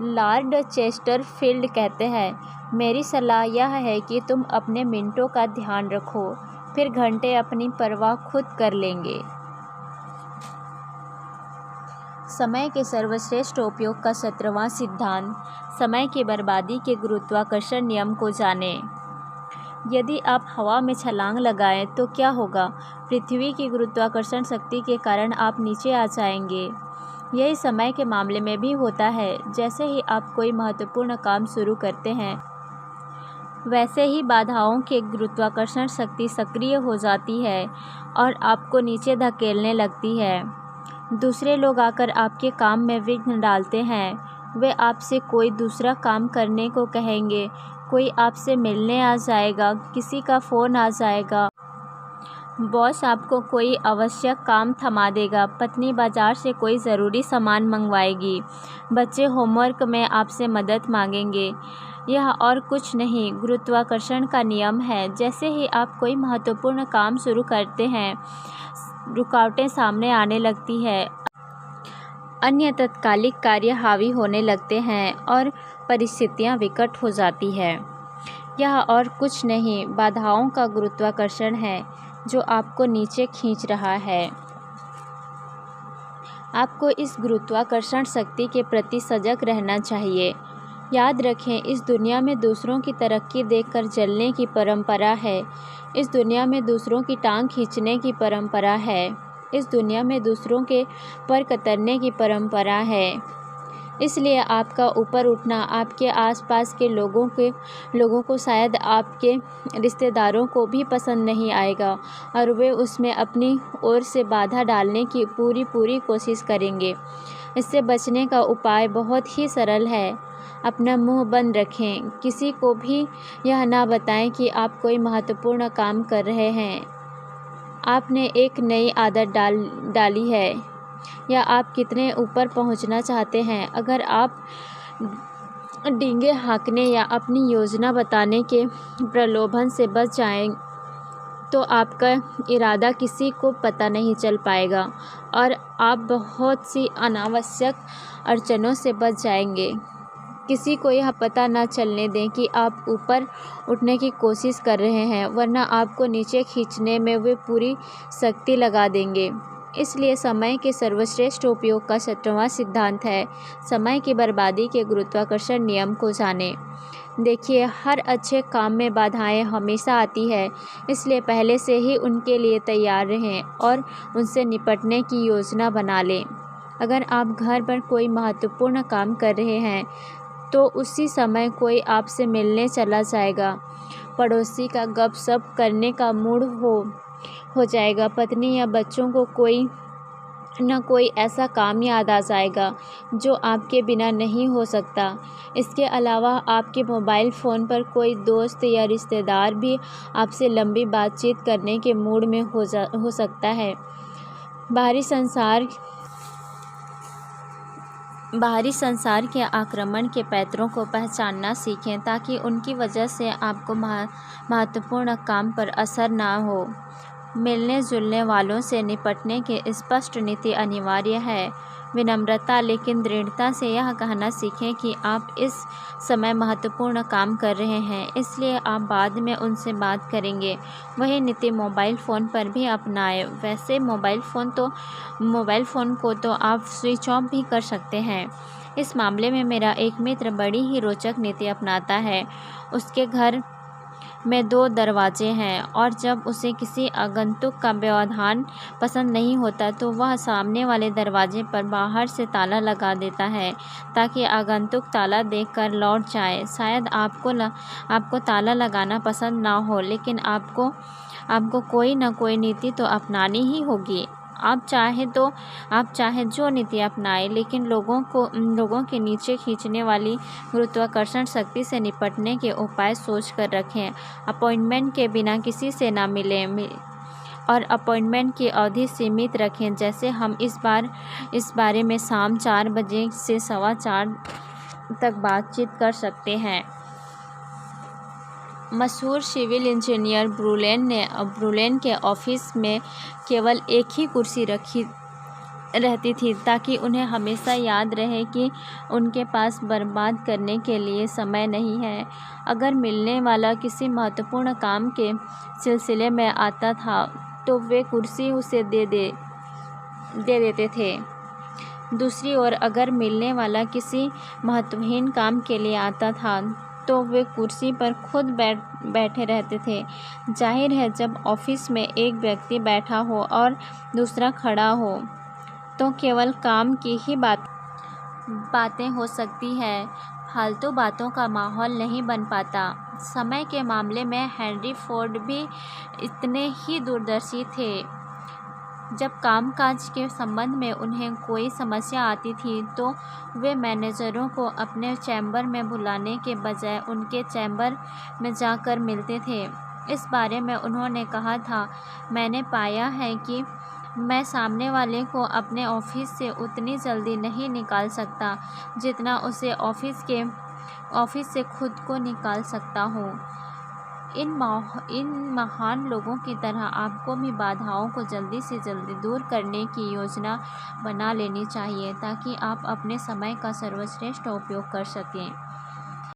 Lord Chesterfield कहते हैं, मेरी सलाह यह है कि तुम अपने मिनटों का ध्यान रखो, फिर घंटे अपनी परवाह खुद कर लेंगे। समय के सर्वश्रेष्ठ उपयोग का 17वां सिद्धांत, समय की बर्बादी के गुरुत्वाकर्षण नियम को जानें। यदि आप हवा में छलांग लगाएं तो क्या होगा? पृथ्वी की गुरुत्वाकर्षण शक्ति के कारण आप नीचे आ जाएंगे। यही समय के मामले में भी होता है। जैसे ही आप कोई महत्वपूर्ण काम शुरू करते हैं, वैसे ही बाधाओं के गुरुत्वाकर्षण शक्ति सक्रिय हो जाती है और आपको नीचे धकेलने लगती है। दूसरे लोग आकर आपके काम में विघ्न डालते हैं। वे आपसे कोई दूसरा काम करने को कहेंगे, कोई आपसे मिलने आ जाएगा, किसी का फ़ोन आ जाएगा, बॉस आपको कोई आवश्यक काम थमा देगा, पत्नी बाजार से कोई ज़रूरी सामान मंगवाएगी, बच्चे होमवर्क में आपसे मदद मांगेंगे। यह और कुछ नहीं, गुरुत्वाकर्षण का नियम है। जैसे ही आप कोई महत्वपूर्ण काम शुरू करते हैं, रुकावटें सामने आने लगती है, अन्य तात्कालिक कार्य हावी होने लगते हैं और परिस्थितियां विकट हो जाती है। यह और कुछ नहीं, बाधाओं का गुरुत्वाकर्षण है जो आपको नीचे खींच रहा है। आपको इस गुरुत्वाकर्षण शक्ति के प्रति सजग रहना चाहिए। याद रखें, इस दुनिया में दूसरों की तरक्की देखकर जलने की परंपरा है। इस दुनिया में दूसरों की टांग खींचने की परंपरा है। इस दुनिया में दूसरों के पर कतरने की परंपरा है। इसलिए आपका ऊपर उठना आपके आसपास के लोगों को शायद आपके रिश्तेदारों को भी पसंद नहीं आएगा और वे उसमें अपनी ओर से बाधा डालने की पूरी कोशिश करेंगे। इससे बचने का उपाय बहुत ही सरल है। अपना मुंह बंद रखें। किसी को भी यह ना बताएं कि आप कोई महत्वपूर्ण काम कर रहे हैं, आपने एक नई आदत डाली है, या आप कितने ऊपर पहुंचना चाहते हैं। अगर आप डींगे हाँकने या अपनी योजना बताने के प्रलोभन से बच जाएं तो आपका इरादा किसी को पता नहीं चल पाएगा और आप बहुत सी अनावश्यक अड़चनों से बच जाएंगे। किसी को यह पता न चलने दें कि आप ऊपर उठने की कोशिश कर रहे हैं, वरना आपको नीचे खींचने में वे पूरी शक्ति लगा देंगे। इसलिए समय के सर्वश्रेष्ठ उपयोग का 17वां सिद्धांत है, समय की बर्बादी के गुरुत्वाकर्षण नियम को जानें। देखिए, हर अच्छे काम में बाधाएं हमेशा आती है, इसलिए पहले से ही उनके लिए तैयार रहें और उनसे निपटने की योजना बना लें। अगर आप घर पर कोई महत्वपूर्ण काम कर रहे हैं तो उसी समय कोई आपसे मिलने चला जाएगा, पड़ोसी का गपशप करने का मूड हो जाएगा, पत्नी या बच्चों को कोई न कोई ऐसा काम याद आ जाएगा जो आपके बिना नहीं हो सकता। इसके अलावा आपके मोबाइल फ़ोन पर कोई दोस्त या रिश्तेदार भी आपसे लंबी बातचीत करने के मूड में हो सकता है। बाहरी संसार के आक्रमण के पैतरों को पहचानना सीखें ताकि उनकी वजह से आपको महत्वपूर्ण काम पर असर ना हो। मिलने जुलने वालों से निपटने की स्पष्ट नीति अनिवार्य है। विनम्रता लेकिन दृढ़ता से यह कहना सीखें कि आप इस समय महत्वपूर्ण काम कर रहे हैं, इसलिए आप बाद में उनसे बात करेंगे। वही नीति मोबाइल फ़ोन पर भी अपनाएं। वैसे मोबाइल फ़ोन को तो आप स्विच ऑफ भी कर सकते हैं। इस मामले में मेरा एक मित्र बड़ी ही रोचक नीति अपनाता है। उसके घर में 2 दरवाजे हैं और जब उसे किसी आगंतुक का व्यवधान पसंद नहीं होता तो वह सामने वाले दरवाजे पर बाहर से ताला लगा देता है ताकि आगंतुक ताला देखकर लौट जाए। शायद आपको ताला लगाना पसंद ना हो, लेकिन आपको कोई ना कोई नीति तो अपनानी ही होगी। आप चाहे जो नीति अपनाएं, लेकिन लोगों के नीचे खींचने वाली गुरुत्वाकर्षण शक्ति से निपटने के उपाय सोच कर रखें। अपॉइंटमेंट के बिना किसी से ना मिलें और अपॉइंटमेंट की अवधि सीमित रखें। जैसे हम इस बारे में शाम 4 बजे से 4:15 तक बातचीत कर सकते हैं। मशहूर सिविल इंजीनियर ब्रुलेन के ऑफिस में केवल एक ही कुर्सी रहती थी ताकि उन्हें हमेशा याद रहे कि उनके पास बर्बाद करने के लिए समय नहीं है। अगर मिलने वाला किसी महत्वपूर्ण काम के सिलसिले में आता था तो वे कुर्सी उसे दे देते थे। दूसरी ओर अगर मिलने वाला किसी महत्वहीन काम के लिए आता था तो वे कुर्सी पर खुद बैठे रहते थे। जाहिर है, जब ऑफिस में एक व्यक्ति बैठा हो और दूसरा खड़ा हो तो केवल काम की ही बातें हो सकती है, फालतू बातों का माहौल नहीं बन पाता। समय के मामले में हेनरी फोर्ड भी इतने ही दूरदर्शी थे। जब कामकाज के संबंध में उन्हें कोई समस्या आती थी तो वे मैनेजरों को अपने चैम्बर में बुलाने के बजाय उनके चैम्बर में जाकर मिलते थे। इस बारे में उन्होंने कहा था, मैंने पाया है कि मैं सामने वाले को अपने ऑफिस से उतनी जल्दी नहीं निकाल सकता जितना उसे ऑफिस से खुद को निकाल सकता हूँ। इन महान लोगों की तरह आपको भी बाधाओं को जल्दी से जल्दी दूर करने की योजना बना लेनी चाहिए ताकि आप अपने समय का सर्वश्रेष्ठ उपयोग कर सकें।